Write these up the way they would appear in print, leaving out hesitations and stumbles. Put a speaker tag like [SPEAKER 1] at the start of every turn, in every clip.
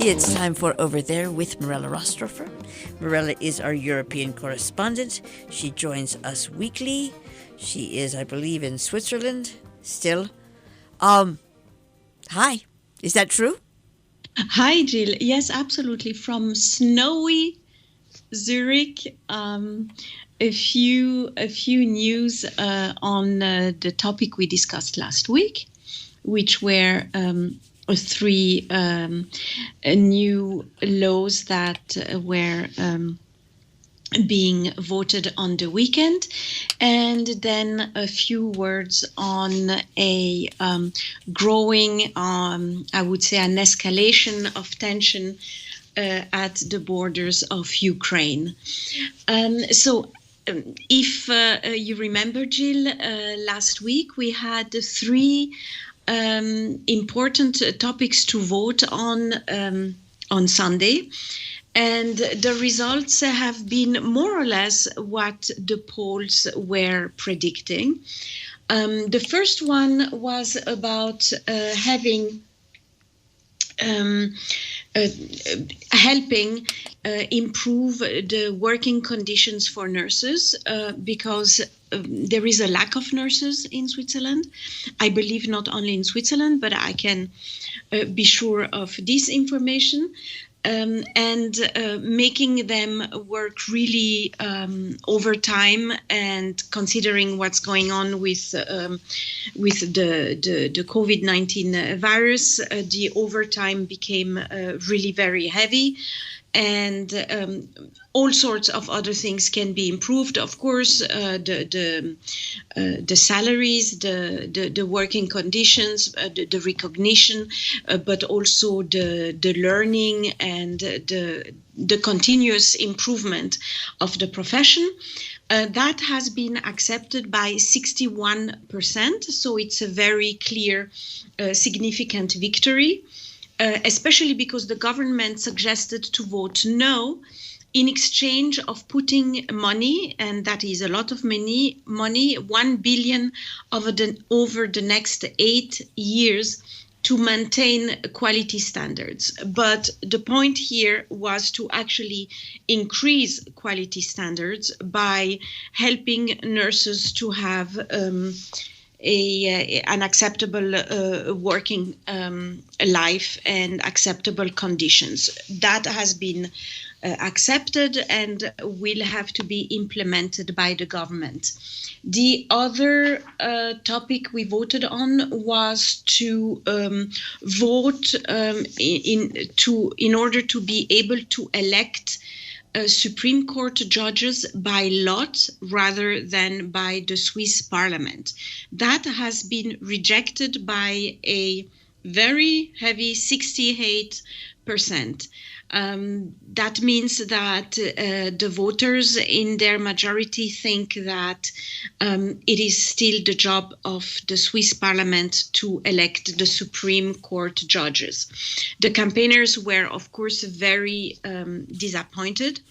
[SPEAKER 1] It's time for Over There with Mirella Rastorfer. Mirella is our European correspondent. She joins us weekly. She is, I believe, in Switzerland still. Hi, is that true?
[SPEAKER 2] Hi, Jill. Yes, absolutely. From snowy Zurich, a few news on the topic we discussed last week, which were three new laws that were being voted on the weekend, and then a few words on a growing, I would say, an escalation of tension at the borders of Ukraine. If you remember, Jill, last week we had three important topics to vote on Sunday. And the results have been more or less what the polls were predicting. The first one was about helping improve the working conditions for nurses because there is a lack of nurses in Switzerland. I believe not only in Switzerland, but I can be sure of this information. And making them work really overtime, and considering what's going on with the COVID-19 virus, the overtime became really very heavy. And all sorts of other things can be improved. Of course, the salaries, the working conditions, the recognition, but also the learning and the continuous improvement of the profession. That has been accepted by 61%. So it's a very clear, significant victory. Especially because the government suggested to vote no in exchange of putting money, and that is a lot of money, 1 billion over the next 8 years to maintain quality standards. But the point here was to actually increase quality standards by helping nurses to have an acceptable working life and acceptable conditions. That has been accepted and will have to be implemented by the government. The other topic we voted on was to vote in order to be able to elect Supreme Court judges by lot rather than by the Swiss Parliament. That has been rejected by a very heavy 68%. That means that the voters in their majority think that it is still the job of the Swiss Parliament to elect the Supreme Court judges. The campaigners were, of course, very disappointed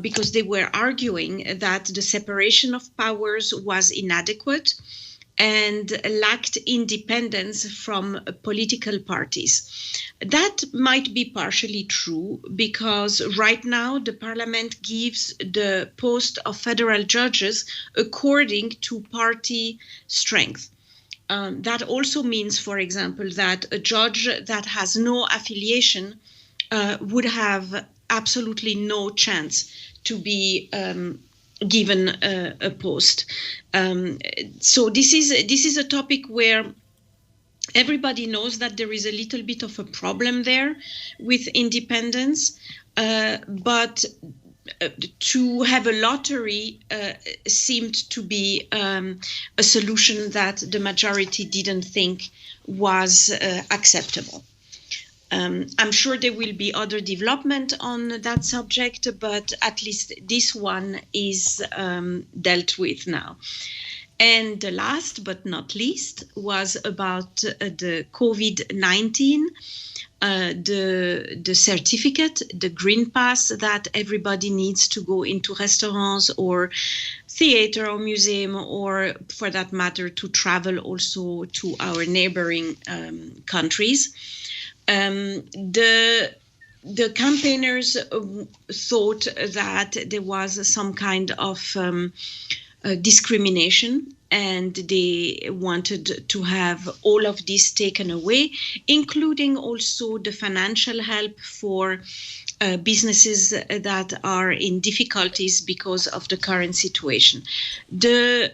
[SPEAKER 2] because they were arguing that the separation of powers was inadequate and lacked independence from political parties. That might be partially true because right now the parliament gives the post of federal judges according to party strength. That also means, for example, that a judge that has no affiliation would have absolutely no chance to be given a post. So this is a topic where everybody knows that there is a little bit of a problem there with independence, but to have a lottery seemed to be a solution that the majority didn't think was acceptable. I'm sure there will be other development on that subject, but at least this one is dealt with now. And the last but not least was about the COVID-19, the certificate, the green pass that everybody needs to go into restaurants or theater or museum, or for that matter, to travel also to our neighboring countries. The campaigners thought that there was some kind of discrimination, and they wanted to have all of this taken away, including also the financial help for businesses that are in difficulties because of the current situation. The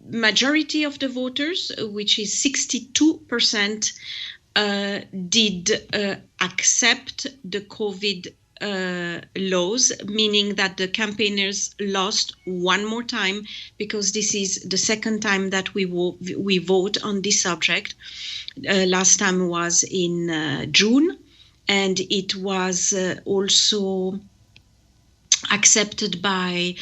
[SPEAKER 2] majority of the voters, which is 62%, did accept the COVID laws, meaning that the campaigners lost one more time, because this is the second time that we vote on this subject. Last time was in June, and it was also accepted by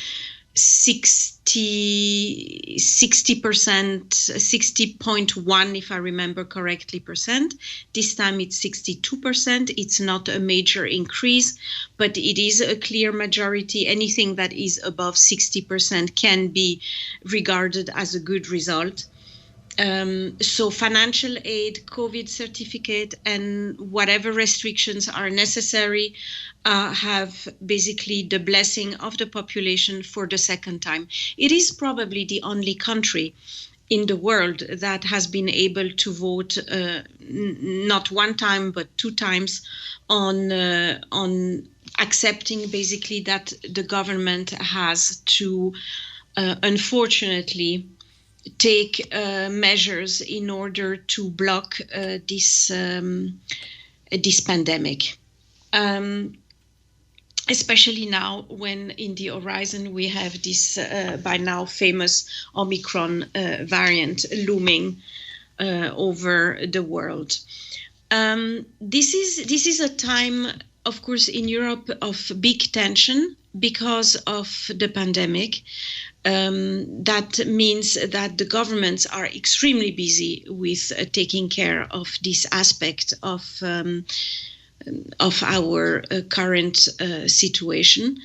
[SPEAKER 2] 60%, 60.1, if I remember correctly, percent. This time it's 62%. It's not a major increase, but it is a clear majority. Anything that is above 60% can be regarded as a good result. So financial aid, COVID certificate, and whatever restrictions are necessary have basically the blessing of the population for the second time. It is probably the only country in the world that has been able to vote not one time but two times on accepting basically that the government has to unfortunately take measures in order to block this pandemic. Especially now when in the horizon we have this by now famous Omicron variant looming over the world. This is a time, of course, in Europe of big tension because of the pandemic. That means that the governments are extremely busy with taking care of this aspect of our current situation.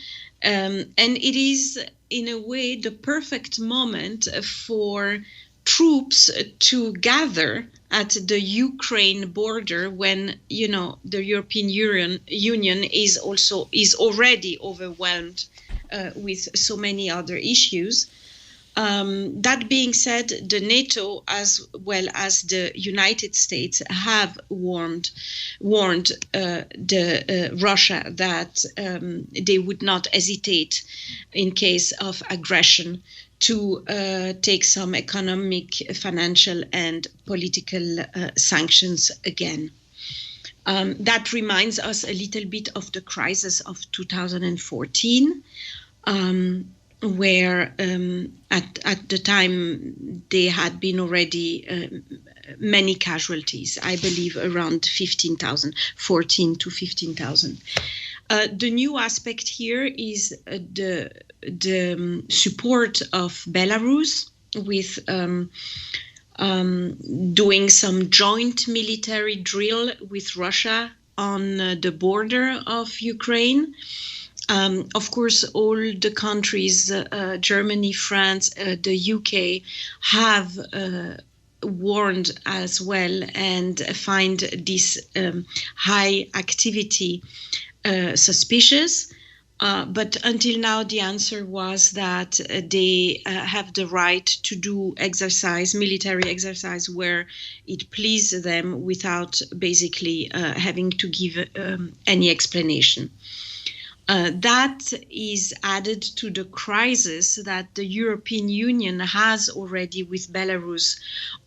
[SPEAKER 2] And it is, in a way, the perfect moment for troops to gather at the Ukraine border when, you know, the European Union is already overwhelmed with so many other issues. That being said, the NATO as well as the United States have warned Russia that they would not hesitate in case of aggression to take some economic, financial, and political sanctions again. That reminds us a little bit of the crisis of 2014, where at the time there had been already many casualties, I believe around 15,000, 14 to 15,000. The new aspect here is the support of Belarus with doing some joint military drill with Russia on the border of Ukraine. Of course, all the countries, Germany, France, the UK, have warned as well and find this high activity suspicious. But until now, the answer was that they have the right to do military exercise where it pleases them without basically having to give any explanation. That is added to the crisis that the European Union has already with Belarus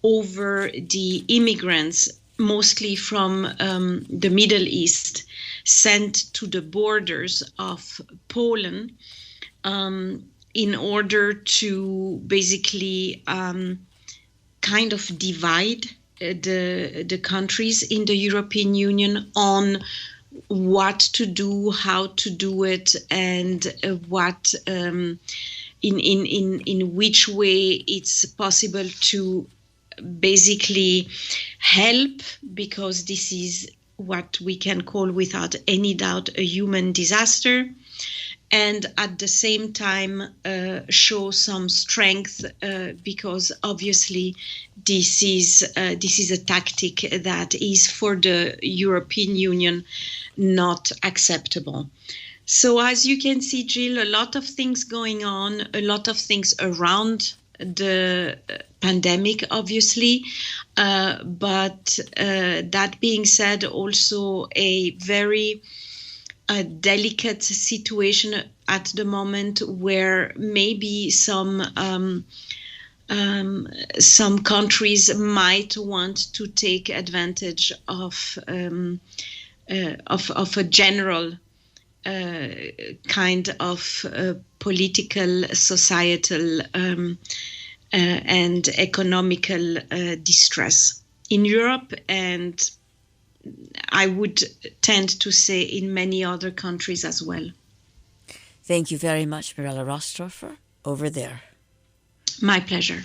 [SPEAKER 2] over the immigrants, mostly from the Middle East, sent to the borders of Poland in order to basically kind of divide the countries in the European Union on what to do, how to do it, and what in which way it's possible to basically help, because this is what we can call without any doubt a human disaster, and at the same time show some strength, because obviously this is a tactic that is for the European Union not acceptable. So as you can see, Jill, a lot of things going on, a lot of things around the pandemic, obviously. But that being said, also a very delicate situation at the moment where maybe some countries might want to take advantage of a general kind of political, societal, and economical distress in Europe, and I would tend to say in many other countries as well.
[SPEAKER 1] Thank you very much, Mirella Rastorfer, over there.
[SPEAKER 2] My pleasure.